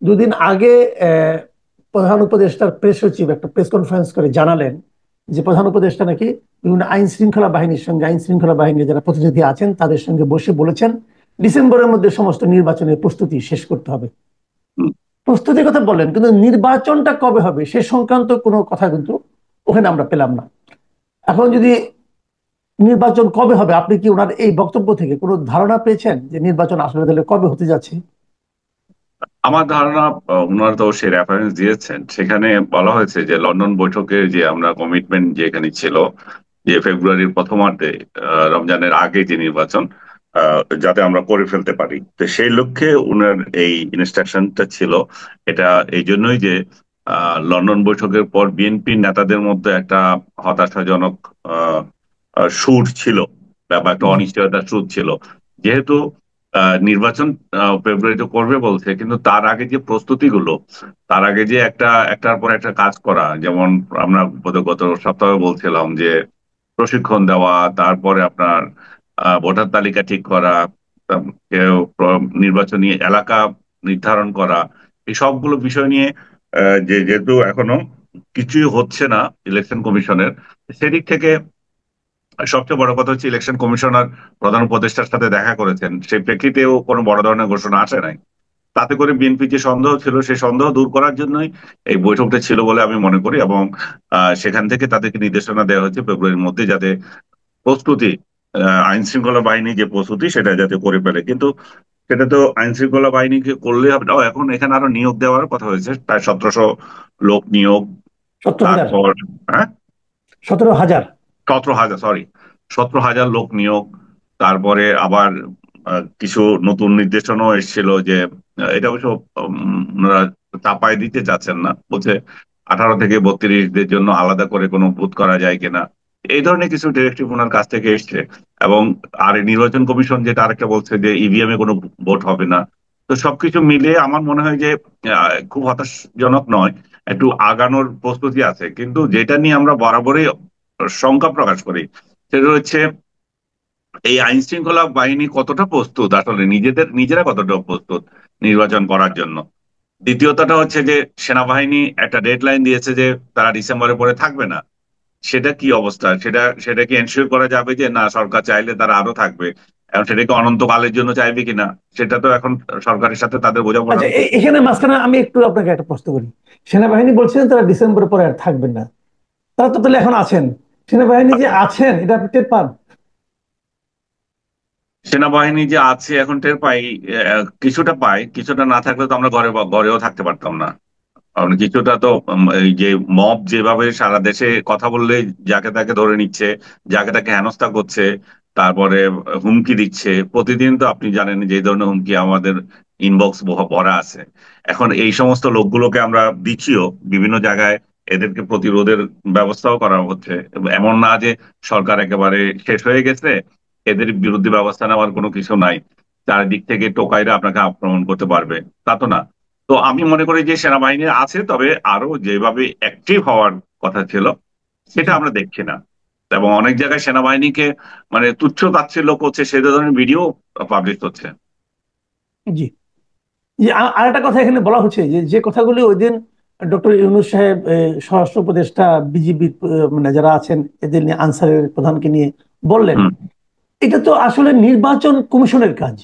দুদিন আগে প্রধান উপদেষ্টার প্রেস সচিব একটা প্রেস কনফারেন্স করে জানালেন যে প্রধান উপদেষ্টা নাকি বিভিন্ন আইন শৃঙ্খলা বাহিনীর সঙ্গে, আইন শৃঙ্খলা বাহিনীর যারা প্রতিনিধি আছেন তাদের সঙ্গে বসে বলেছেন ডিসেম্বরের মধ্যে সমস্ত নির্বাচনের প্রস্তুতি শেষ করতে হবে। প্রস্তুতির কথা বলেন, কিন্তু নির্বাচনটা কবে হবে সে সংক্রান্ত কোনো কথা কিন্তু ওখানে আমরা পেলাম না। এখন যদি নির্বাচন কবে হবে, আপনি কি ওনার এই বক্তব্য থেকে কোনো ধারণা পেয়েছেন যে নির্বাচন আসলে তাহলে কবে হতে যাচ্ছে? আমার ধারণা ওনারা তো সে রেফারেন্স দিয়েছেন, সেখানে বলা হয়েছে যে লন্ডন বৈঠকে যে আমরা কমিটমেন্ট যে এখানে ছিল যে ফেব্রুয়ারির প্রথমার্ধে রমজানের আগে যে নির্বাচন যাতে আমরা করে ফেলতে পারি, তো সেই লক্ষ্যে উনার এই ইনস্ট্রাকশনটা ছিল। এটা এই জন্যই যে লন্ডন বৈঠকের পর বিএনপি নেতাদের মধ্যে একটা হতাশাজনক আহ, সুর ছিল বা একটা জি। অনিশ্চয়তার সুর ছিল। যেহেতু নির্বাচন ফেব্রুয়ারিতে করবে বলছে, কিন্তু তার আগে যে প্রস্তুতিগুলো, তার আগে যে একটার পর একটা কাজ করা, যেমন আমরা বোধহয় গত সপ্তাহে বলছিলাম যে প্রশিক্ষণ দেওয়া, তারপরে আপনার ভোটার তালিকা ঠিক করা, নির্বাচনী এলাকা নির্ধারণ করা, এই সবগুলো বিষয় নিয়ে যেহেতু এখনো কিছুই হচ্ছে না ইলেকশন কমিশনের সেদিক থেকে, সবচেয়ে বড় কথা হচ্ছে ইলেকশন কমিশনার প্রধান উপদেষ্টার সাথে দেখা করেছেন, সেই প্রেক্ষিতেও কোনো বড় ধরনের ঘোষণা আসে নাই। তাতে করে বিএনপি যে সন্দেহ ছিল সেই সন্দেহ দূর করার জন্যই এই বৈঠকটা ছিল বলে আমি মনে করি। এবং সেখান থেকে তাদেরকে নির্দেশনা দেওয়া হয়েছে ফেব্রুয়ারির মধ্যে যাতে প্রস্তুতি, আইন শৃঙ্খলা বাহিনী যে প্রস্তুতি সেটা যাতে করে ফেলে। কিন্তু সেটা তো আইন শৃঙ্খলা বাহিনীকে করলে হবে না। এখন এখানে আরো নিয়োগ দেওয়ার কথা হয়েছে, প্রায় 1700 লোক নিয়োগ। 17,000। তারপর হ্যাঁ, 17,000। 17,000, সরি, 17,000 লোক নিয়োগ। তারপরে আবার কিছু নতুন নির্দেশনাও এসেছিল যে এটা অবশ্য ওনারা চাপায় দিতে চাচ্ছেন না, বলছে 18 থেকে 32 দের জন্য আলাদা করে কোনো বুথ করা যায় কিনা, এই ধরনের কিছু ডিরেক্টিভ ওনার কাছ থেকে এসছে। এবং আর এই নির্বাচন কমিশন যেটা আরেকটা বলছে যে ইভিএম এ কোনো ভোট হবে না। তো সবকিছু মিলিয়ে আমার মনে হয় যে খুব হতাশজনক নয়, একটু আগানোর প্রস্তুতি আছে। কিন্তু যেটা নিয়ে আমরা বরাবরই শঙ্কা প্রকাশ করি সেটা হচ্ছে এই আইন শৃঙ্খলা বাহিনী কতটা প্রস্তুত, আসলে নিজেরা কতটা প্রস্তুত নির্বাচন করার জন্য। দ্বিতীয়তটা হচ্ছে যে সেনাবাহিনী একটা ডেডলাইন দিয়েছে যে তারা ডিসেম্বরের পরে থাকবে না। সেটা কি অবস্থা, সেটা কি এনশিওর করা যাবে যে না সরকার চাইলে তারা আরো থাকবে? এখন সেটাকে অনন্তকালের জন্য চাইবে কিনা, সেটা তো এখন সরকারের সাথে তাদের বোঝাপড়া। আচ্ছা, এখানে মাঝখানে আমি একটু আপনাকে একটা প্রশ্ন করি। সেনাবাহিনী বলছেন তারা ডিসেম্বর পরে আর থাকবেন না, তারা তো তাহলে এখন আছেন। সেনাবাহিনী যে আছেন এটা আপনি টের পান? সেনাবাহিনী যে আছে এখন টের পাই, কিছুটা পাই, কিছুটা না থাকলে তো আমরা ঘরেও থাকতে পারতাম না। কারণ কিছুটা তো এই যে মব যেভাবে সারা দেশে কথা বললে যাকে তাকে ধরে নিচ্ছে, যাকে তাকে হেনস্থা করছে, তারপরে হুমকি দিচ্ছে প্রতিদিন, তো আপনি জানেন যে এই ধরনের হুমকি আমাদের ইনবক্স ভরা আছে। এখন এই সমস্ত লোকগুলোকে আমরা দিচ্ছিও বিভিন্ন জায়গায়, এদেরকে প্রতিরোধের ব্যবস্থাও করা হচ্ছে। এমন না যে সরকার একেবারে শেষ হয়ে গেছে, এদের বিরুদ্ধে ব্যবস্থা নেওয়ার কোনো কিছু নাই, চারিদিক থেকে টোকাইরা আপনাকে আক্রমণ করতে পারবে, তা তো না। তো আমি মনে করি যে সেনাবাহিনী আছে, তবে আরো যেভাবে অ্যাক্টিভ হওয়ার কথা ছিল সেটা জি। আমরা দেখছি না। এবং অনেক জায়গায় সেনাবাহিনীকে মানে তুচ্ছ তাচ্ছিল্য করছে, সে ধরনের ভিডিও পাবলিশ হচ্ছে। জি। যে আরেকটা কথা এখানে বলা হচ্ছে যে যে কথাগুলি ওই দিন ডক্টর ইউনূস সাহেব, স্বরাষ্ট্র উপদেষ্টা, বিজিবির মানে যারা আছেন এদের নিয়ে, আনসারের প্রধানকে নিয়ে বললেন, হুম। এটা তো আসলে নির্বাচন কমিশনের কাজ।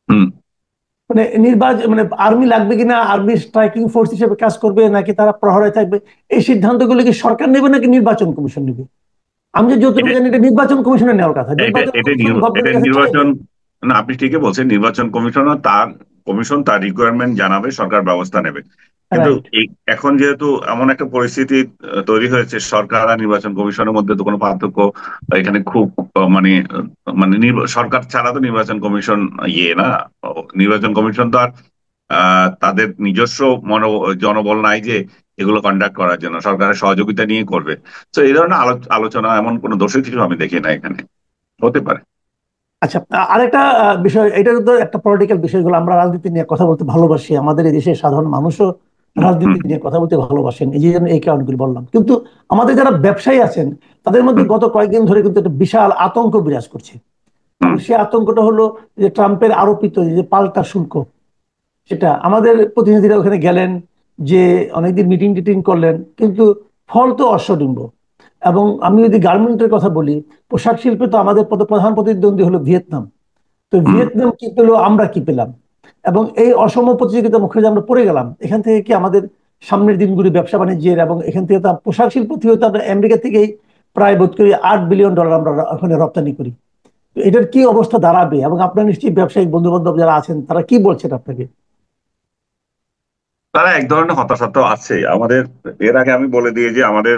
হুম। মানে নির্বাচন মানে আর্মি লাগবে কিনা, আর্মি স্ট্রাইকিং ফোর্স হিসেবে কাজ করবে নাকি তারা প্রহরায় থাকবে, এই সিদ্ধান্তগুলো কি সরকার নেবে নাকি নির্বাচন কমিশন নেবে? আমি যে যতটুকু এটা জানি এটা নির্বাচন কমিশনের নেওয়ার কথা। এটা নির্বাচন এটা কমিশন নির- এটা গভর্নমেন্টের কাছে চাইবে। নির্বাচন, না আপনি ঠিকই বলছেন, নির্বাচন কমিশনার তার কমিশন তার রিকোয়ারমেন্ট জানাবে, সরকার ব্যবস্থা নেবে। কিন্তু রাইট। এখন যেহেতু এমন একটা পরিস্থিতি তৈরি হয়েছে, সরকার আর নির্বাচন কমিশনের মধ্যে তো কোনো পার্থক্য এখানে খুব মানে সরকার ছাড়া তো নির্বাচন কমিশন ইয়ে না। নির্বাচন কমিশন তো আর তাদের নিজস্ব মন জনবল নাই যে এগুলো কন্ডাক্ট করার জন্য, সরকারের সহযোগিতা নিয়ে করবে। তো এই ধরনের আলোচনা এমন কোনো দোষের কিছু আমি দেখি না এখানে, হতে পারে। আচ্ছা, আরেকটা বিষয়, এটা তো একটা পলিটিক্যাল বিষয়গুলো, আমরা রাজনীতি নিয়ে কথা বলতে ভালোবাসি, আমাদের এই দেশের সাধারণ মানুষও হুম। রাজনীতি নিয়ে কথা বলতে ভালোবাসেন, এই যে জন্য এই কারণগুলি বললাম। কিন্তু আমাদের যারা ব্যবসায়ী আছেন তাদের মধ্যে হুম। গত কয়েকদিন ধরে কিন্তু একটা বিশাল আতঙ্ক বিরাজ করছে। এবং হুম। সেই আতঙ্কটা হলো যে ট্রাম্পের আরোপিত যে পাল্টা শুল্ক, সেটা আমাদের প্রতিনিধিরা ওখানে গেলেন, যে অনেকদিন মিটিং টিটিং করলেন, কিন্তু ফল তো অশ্বডিম্ব। এবং আমি যদি গার্মেন্টের কথা বলি, পোশাক শিল্পে তো আমাদের প্রধান প্রতিদ্বন্দ্বী হলো ভিয়েতনাম। তো হুম। ভিয়েতনাম কি পেলো, আমরা কি পেলাম? এবং এই অসম প্রতিযোগিতার মুখে যে আমরা পড়ে গেলাম, এখান থেকে কি আমাদের সামনের দিনগুলি ব্যবসা বাণিজ্যের, এবং এখান থেকে তো পোশাক শিল্প থেকে তো আমরা আমেরিকা থেকেই প্রায় বোধ করি $8 বিলিয়ন আমরা ওখানে রপ্তানি করি। তো এটার কি অবস্থা দাঁড়াবে? এবং আপনার নিশ্চয়ই ব্যবসায়িক বন্ধু বান্ধব যারা আছেন তারা কি বলছেন আপনাকে? তারা এক ধরনের হতাশা তো আছে আমাদের। এর আগে আমি বলে দিয়ে যে আমাদের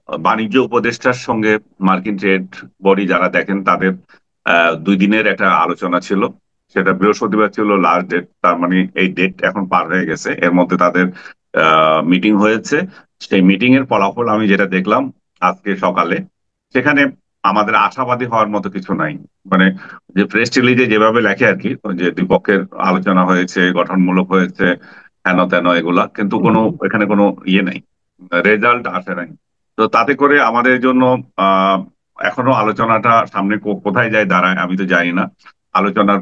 বাণিজ্য উপদেষ্টার সঙ্গে মার্কিন ট্রেড বডি যারা দেখেন তাদের 2 দিনের একটা আলোচনা ছিল। সেটা বৃহস্পতিবার ছিল লাস্ট ডেট, তার মানে এই ডেট এখন পার হয়ে গেছে। এর মধ্যে তাদের মিটিং হয়েছে। সেই মিটিং এর ফলাফল আমি যেটা দেখলাম আজকে সকালে, সেখানে আমাদের আশাবাদী হওয়ার মতো কিছু নাই। মানে যে প্রেস রিলিজে যেভাবে লেখে আর কি, ওই যে দুই পক্ষের আলোচনা হয়েছে, গঠনমূলক হয়েছে, হেন তেন এগুলা, কিন্তু কোনো হুম, এখানে কোনো ইয়ে নাই, রেজাল্ট আসে নাই। তো তাতে করে আমাদের জন্য আহ এখনো আলোচনাটা সামনে কোথায় যায় দাঁড়ায় আমি তো জানি না। আলোচনার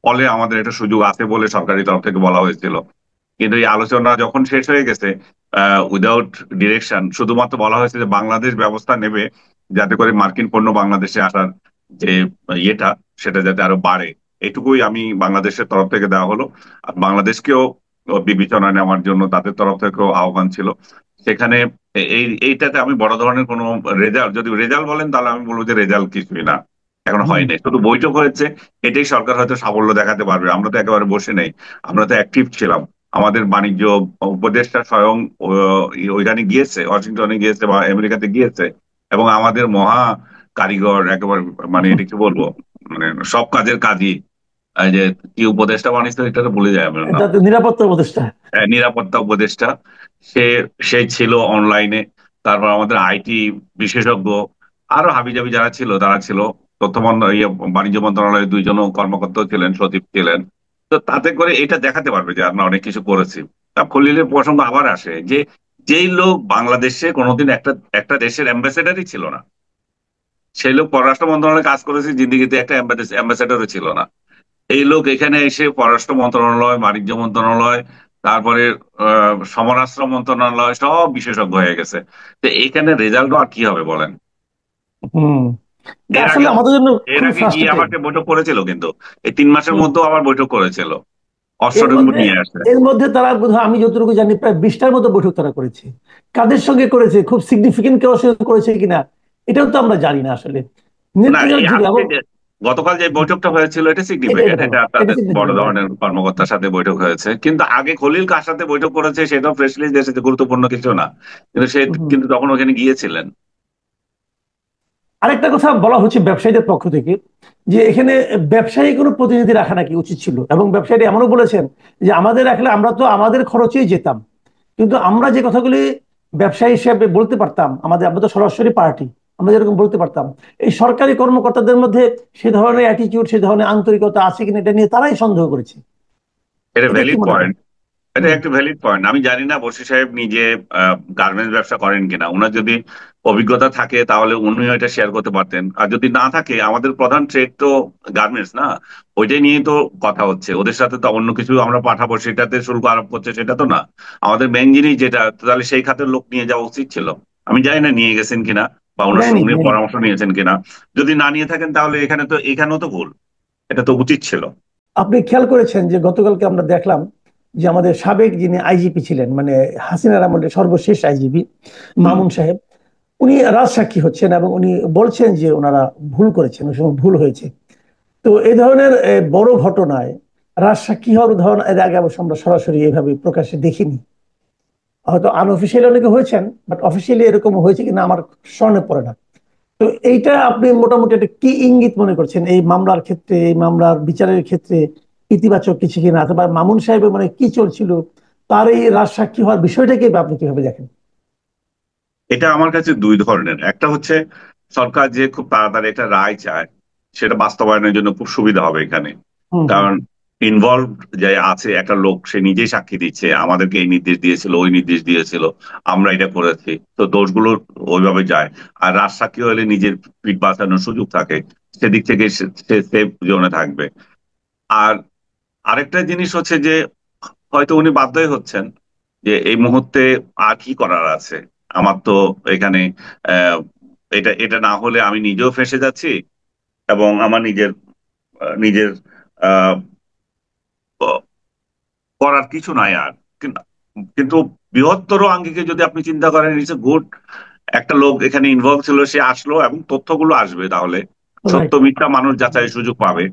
ফলে আমাদের একটা সুযোগ আছে বলে সরকারি তরফ থেকে বলা হয়েছিল, কিন্তু এই আলোচনা যখন শেষ হয়ে গেছে উইদাউট ডিরেকশন, শুধুমাত্র বলা হয়েছে যে বাংলাদেশ ব্যবস্থা নেবে যাতে করে মার্কিন পণ্য বাংলাদেশে আসার যে ইয়েটা, সেটা যাতে আরো বাড়ে। এটুকুই আমি বাংলাদেশের তরফ থেকে দেওয়া হলো। আর বাংলাদেশকেও বিবেচনা নেওয়ার জন্য তাদের তরফ থেকেও আহ্বান ছিল সেখানে। এইটাতে আমি বড় ধরনের কোনো রেজাল্ট, যদি রেজাল্ট বলেন তাহলে আমি বলবো যে রেজাল্ট কিছুই না, এখন হুম, হয়নি, শুধু বৈঠক হয়েছে। এটাই সরকার হয়তো সাফল্য দেখাতে পারবে। আমরা তো একেবারে বসে নেই, আমরা তো অ্যাক্টিভ ছিলাম। আমাদের বাণিজ্য উপদেষ্টা স্বয়ং ওইখানে গিয়েছে, ওয়াশিংটনে গিয়েছে বা আমেরিকাতে গিয়েছে, এবং আমাদের মহা কারিগর একেবারে, মানে এটা কি বলবো, মানে সব কাজের কাজই, এই যে কি উপদেষ্টা বানিয়েছে এটা তো ভুলে যায় আমার এটা নাম, তো নিরাপত্তা উপদেষ্টা। নিরাপত্তা উপদেষ্টা, সে সে ছিল অনলাইনে। তারপর আমাদের আইটি বিশেষজ্ঞ, আরো হাবিজাবি যারা ছিল তারা ছিল। বাণিজ্য মন্ত্রণালয়ের 2জন কর্মকর্তা ছিলেন, সচিব ছিলেন। তো তাতে করে এটা দেখাতে পারবে যে আমরা অনেক কিছু করেছি। তা খলিলের প্রসঙ্গ আবার আসে যে যেই লোক বাংলাদেশে কোনোদিন একটা একটা দেশের অ্যাম্বাসেডারই ছিল না, সেই লোক পররাষ্ট্র মন্ত্রণালয়ে কাজ করেছে, জিন্দিগিতে একটা অ্যাম্বাসেডারও ছিল না। এই লোক এখানে এসে পররাষ্ট্র মন্ত্রণালয়, বাণিজ্য মন্ত্রণালয়, তারপরে সমরাস্ত্র মন্ত্রণালয় সব বিশেষজ্ঞ হয়ে গেছে। তো এখানে রেজাল্ট আর কি হবে বলেন? হুম। এটা এর আসলে আগে আমাদের জন্য এর খুবই আগে গিয়ে ফ্রাস্ট্রেটিং। আমাকে বৈঠক করেছিল, কিন্তু এই 3 মাসের মধ্যেও আবার বৈঠক করেছিল, এর অশ্বডম্ব মধ্যে নিয়ে আসছে। এর মধ্যে তারা বোধহয়, আমি যতটুকু জানি, প্রায় 20টার মতো বৈঠক তারা করেছে। কাদের সঙ্গে করেছে, খুব সিগনিফিকেন্ট কারোর সঙ্গে করেছে কিনা এটাও তো আমরা জানি না আসলে। না, নেতৃত্বের এই যুগে আজকে এবং গতকাল যে বৈঠকটা হয়েছিল এটা এটাই সিগনিফিকেন্ট, ভালো, এটা এটা তাদের বড় সিগনিফিকেন্ট। ধরনের কর্মকর্তার সাথে বৈঠক হয়েছে। কিন্তু আগে খলিল কার সাথে বৈঠক করেছে সেটাও প্রেস রিলিজ এসেছে, গুরুত্বপূর্ণ কিছু না, কিন্তু সে কিন্তু তখন ওখানে গিয়েছিলেন। আরেকটা কথা বলা হচ্ছে ব্যবসায়ীদের পক্ষ থেকে, যে এখানে ব্যবসায়ী কোনো প্রতিনিধি রাখা নাকি উচিত ছিল, এবং ব্যবসায়ীরা এমনও বলেছেন যে আমাদের রাখলে আমরা তো আমাদের খরচেই যেতাম, কিন্তু আমরা যে কথাগুলি ব্যবসায়ী হিসেবে বলতে পারতাম, আমরা তো সরাসরি পার্টি, আমরা যেরকম বলতে পারতাম, এই সরকারি কর্মকর্তাদের মধ্যে সে ধরনের অ্যাটিটিউড, সে ধরনের আন্তরিকতা আছে কিনা এটা নিয়ে তারাই সন্দেহ করেছে। এটা এটা কি ভ্যালিড মনে হয়? পয়েন্ট। এটা হুম, একটা ভ্যালিড পয়েন্ট। আমি জানি না বশির সাহেব নিজে গার্মেন্টস ব্যবসা করেন কিনা, ওনার যদি অভিজ্ঞতা থাকে তাহলে উনিও এটা শেয়ার করতে পারতেন। আর যদি না থাকে, আমাদের প্রধান ট্রেড তো গার্মেন্টস না, ওইটাই নিয়েই তো কথা হচ্ছে। ওদের সাথে তো অন্য কিছু আমরা পাঠাবো সেটাতে শুল্ক আরোপ করছে সেটা তো না। আমাদের মেন জিনিস যেটা, তাহলে সেই খাতের লোক নিয়ে যাওয়া উচিত ছিল। আমি জানি না নিয়ে গেছেন কিনা বা ওনার নেয়নি সঙ্গে নেয়নি। পরামর্শ নিয়েছেন কিনা। যদি না নিয়ে থাকেন তাহলে এখানেও তো ভুল, এটা তো উচিত ছিল। আপনি খেয়াল করেছেন যে গতকালকে আমরা দেখলাম যে আমাদের সাবেক যিনি আইজিপি ছিলেন, মানে হাসিনার আমলের সর্বশেষ আইজিপি হুম। মামুন সাহেব, উনি রাজসাক্ষী হচ্ছেন এবং উনি বলছেন যে ওনারা ভুল করেছেন, ওই সময় ভুল হয়েছে। তো এই ধরনের বড় ঘটনায় রাজসাক্ষী হওয়ার উদাহরণ এর আগে অবশ্য আমরা সরাসরি এভাবে প্রকাশ্যে দেখিনি। হয়তো আনঅফিসিয়ালি অনেকে হয়েছেন, বাট অফিসিয়ালি এরকম হয়েছে কিনা আমার স্মরণে পড়ে না। তো এইটা আপনি মোটামুটি একটা কি ইঙ্গিত মনে করছেন এই মামলার ক্ষেত্রে, এই মামলার বিচারের ক্ষেত্রে ইতিবাচক কিছু কিনা, অথবা মামুন সাহেবের মানে কি চলছিল, তার এই রাজসাক্ষী হওয়ার বিষয়টাকে আপনি কিভাবে দেখেন? এটা আমার কাছে দুই ধরনের। একটা হচ্ছে সরকার যে খুব তাড়াতাড়ি একটা রায় চায়, সেটা বাস্তবায়নের জন্য খুব সুবিধা হবে এখানে। হুম, হুম। কারণ ইনভলভ যে আছে একটা লোক, সে নিজেই সাক্ষী দিচ্ছে আমাদেরকে এই নির্দেশ দিয়েছিল, ওই নির্দেশ দিয়েছিল, আমরা এটা করেছি, তো দোষগুলো ওইভাবে যায়। আর রাজসাক্ষী হলে নিজের পিঠ বাঁচানোর সুযোগ থাকে, সেদিক থেকে সে সেফ জোনে থাকবে। আর আরেকটা জিনিস হচ্ছে যে হয়তো উনি বাধ্যই হচ্ছেন যে এই মুহূর্তে আর কি করার আছে। আমার তো এখানে আহ, এটা এটা না হলে আমি নিজেও ফেঁসে যাচ্ছি, এবং আমার নিজের আহ, করার কিছু নাই আর। কিন- কিন্তু বৃহত্তর আঙ্গিকে যদি আপনি চিন্তা করেন, ইটস এ গুড। একটা লোক এখানে ইনভলভ ছিল, সে আসলো এবং তথ্যগুলো আসবে, তাহলে সত্য রাইট। মিথ্যা মানুষ যাচাইয়ের সুযোগ পাবে।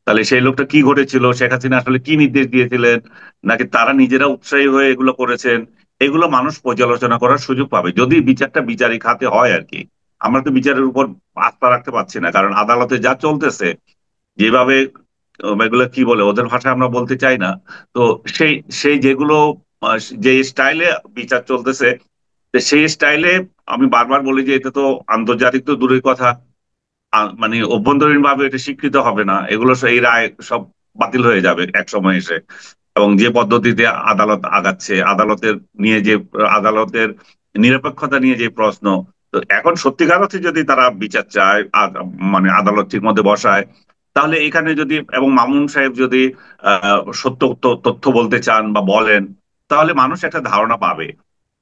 তাহলে সেই লোকটা কি ঘটেছিল, শেখ হাসিনা আসলে কি নির্দেশ দিয়েছিলেন, নাকি তারা নিজেরা উৎসাহী হয়ে এগুলো করেছেন, এগুলো মানুষ পর্যালোচনা করার সুযোগ পাবে, যদি বিচারটা বিচারিক হাতে হয় আর কি। আমরা তো বিচারের উপর আস্থা রাখতে পারছি না, কারণ আদালতে যা চলতেছে, যেভাবে এগুলো কি বলে, ওদের ভাষায় আমরা বলতে চাই না। তো সেই সেই যেগুলো আহ, যে স্টাইলে বিচার চলতেছে, তো সেই স্টাইলে আমি বারবার বলি যে এটা তো আন্তর্জাতিক তো দূরের কথা, মানে অভ্যন্তরীণ ভাবে এটা স্বীকৃত হবে না, এগুলো এই রায় সব বাতিল হয়ে যাবে এক সময় এসে। এবং যে পদ্ধতিতে আদালত আগাচ্ছে, আদালতের নিরপেক্ষতা নিয়ে যে প্রশ্ন, তো এখন সত্যিকার অর্থে যদি তারা বিচার চায়, মানে আদালত ঠিক মধ্যে বসায়, তাহলে এখানে যদি, এবং মামুন সাহেব যদি সত্য তথ্য বলতে চান বা বলেন, তাহলে মানুষ একটা ধারণা পাবে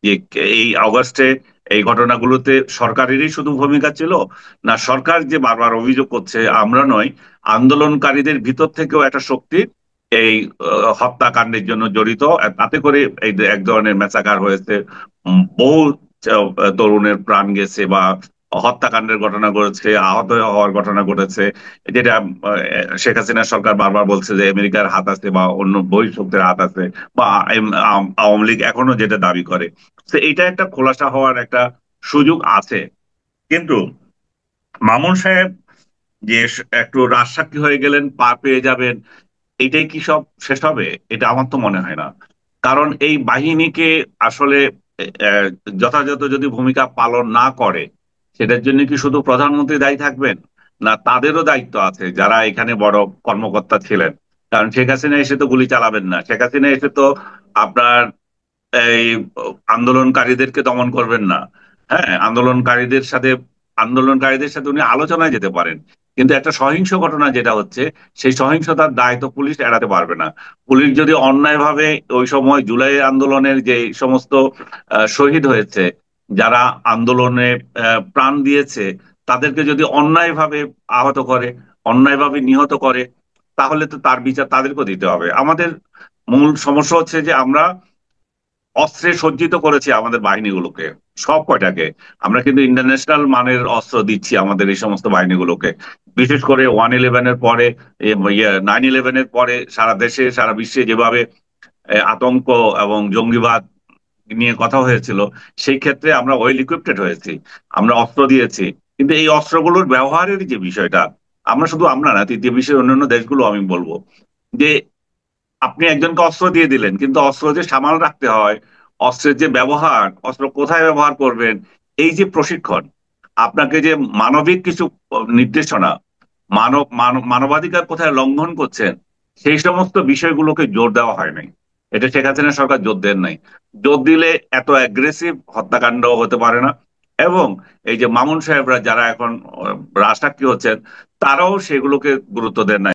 যে এই অগস্টে এই ঘটনাগুলোতে সরকারেরই শুধু ভূমিকা ছিল, না সরকার যে বারবার অভিযোগ করছে আমরা নয়, আন্দোলনকারীদের ভিতর থেকেও একটা শক্তি এই হত্যাকাণ্ডের জন্য জড়িত। তাতে করে এই যে এক ধরনের মেসাকার হয়েছে, বহু তরুণের প্রাণ গেছে, বা হত্যাকাণ্ডের ঘটনা ঘটেছে, আহত হওয়ার ঘটনা ঘটেছে, যেটা শেখ হাসিনা সরকার বারবার বলছে যে আমেরিকার হাত আছে বা অন্য বহিঃশক্তির হাত আছে, বা আওয়ামী লীগ এখনো যেটা দাবি করে। তো এটা একটা খোলাসা হওয়ার একটা সুযোগ আছে। কিন্তু মামুন সাহেব যে একটু রাজসাক্ষী হয়ে গেলেন, পার পেয়ে যাবেন, এটাই কি সব শেষ হবে? এটা আমার তো মনে হয় না। কারণ এই বাহিনীকে আসলে আহ, যথাযথ যদি ভূমিকা পালন না করে, সেটার জন্য কি শুধু প্রধানমন্ত্রী দায়ী থাকবেন? না, তাদেরও দায়িত্ব আছে যারা এখানে বড় কর্মকর্তা ছিলেন। কারণ শেখ হাসিনা এসে তো গুলি চালাবেন না, শেখ হাসিনা এসে তো আপনার এই আন্দোলনকারীদেরকে দমন করবেন না। হ্যাঁ, আন্দোলনকারীদের সাথে উনি আলোচনায় যেতে পারেন, কিন্তু একটা সহিংস ঘটনা যেটা হচ্ছে, সেই সহিংসতার দায় তো পুলিশ এড়াতে পারবে না। পুলিশ যদি অন্যায়ভাবে ওই সময় জুলাই আন্দোলনের যে সমস্ত শহীদ হয়েছে, যারা আন্দোলনে প্রাণ দিয়েছে, তাদেরকে যদি অন্যায়ভাবে আহত করে, অন্যায়ভাবে নিহত করে, তাহলে তো তার বিচার তাদেরকেও দিতে হবে। আমাদের মূল সমস্যা হচ্ছে যে আমরা অস্ত্রে সজ্জিত করেছি আমাদের বাহিনীগুলোকে, সব কয়টাকে। আমরা কিন্তু ইন্টারন্যাশনাল মানের অস্ত্র দিচ্ছি আমাদের এই সমস্ত বাহিনীগুলোকে। বিশেষ করে 111-এর পরে, 9/11-এর পরে সারা দেশে সারা বিশ্বে যেভাবে আতঙ্ক এবং জঙ্গিবাদ নিয়ে কথা হয়েছিল, সেই ক্ষেত্রে আমরা ওয়েল ইকুইপড হয়েছি, আমরা অস্ত্র দিয়েছি। কিন্তু এই অস্ত্রগুলোর ব্যবহারের যে বিষয়টা, আমরা না, তৃতীয় বিশ্বের অন্যান্য দেশগুলো আমি বলবো যে আপনি একজনকে অস্ত্র দিয়ে দিলেন, কিন্তু অস্ত্র যে সামাল রাখতে হয়, অস্ত্রের যে ব্যবহার, অস্ত্র কোথায় ব্যবহার করবেন, এই যে প্রশিক্ষণ, আপনাকে যে মানবিক কিছু নির্দেশনা, মানবাধিকার কোথায় লঙ্ঘন করছেন, সেই সমস্ত বিষয়গুলোকে জোর দেওয়া হয় নাই। এটা শেখ হাসিনা সরকার জোর দেন নাই। জোর দিলে এত অ্যাগ্রেসিভ হত্যাকাণ্ড হতে পারে না। এবং এই যে মামুন সাহেবরা যারা এখন রাষ্ট্রাক্ষী হচ্ছেন, তারাও সেগুলোকে গুরুত্ব দেন না।